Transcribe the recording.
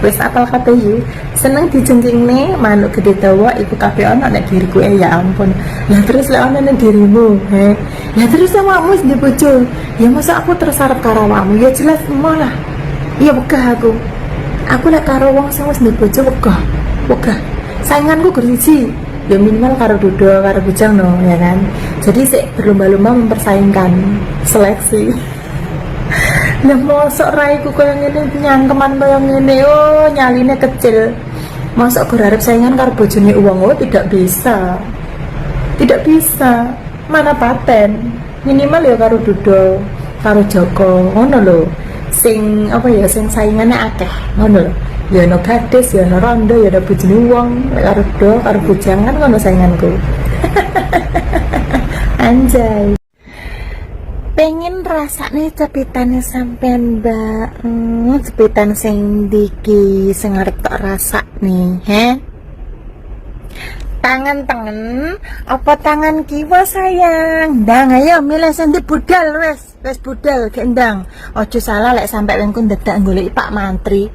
Wis apal kate yu. Seneng dijenjingne manuk gede dawa iku kabeh ana nek diriku ya ampun. Lah terus lek ana nek dirimu, he. Lah terus awakmu wis ndek bojo. Ya masa aku tersarap karo awakmu? Ya jelas malah. Iya wegah aku. Aku lek karo wong sing wis ndek bojo wegah. Wegah. Sainganku gur siji. Ya minimal karo Dodo, karo Bujang no, ya kan. Jadi sik berlomba-lomba mempersaingkan seleksi. Lah mosok raiku koyo ngene nyangkeman koyo ngene, oh nyaline kecil. Mosok gur arep saingan karo bojone wong, oh tidak bisa. Tidak bisa. Mana paten. Minimal ya karo Dodo, karo Joko, ngono lho. Sing apa ya sing saingane akeh, ngono lho. Ya no gadis, ya no rondo, ya no bojone wong, karo Dodo, karo Bujang kan ngono sainganku. Anjay. Pengen rasane cepitane sampean mbak, cepitan sing diki sing arep tak rasak nih, he? Tangan apa tangan kiwa sayang? Ndang ayo milih sing budal wes budal gendang. Ojo salah lek sampai wengku ndedak goleki Pak Mantri.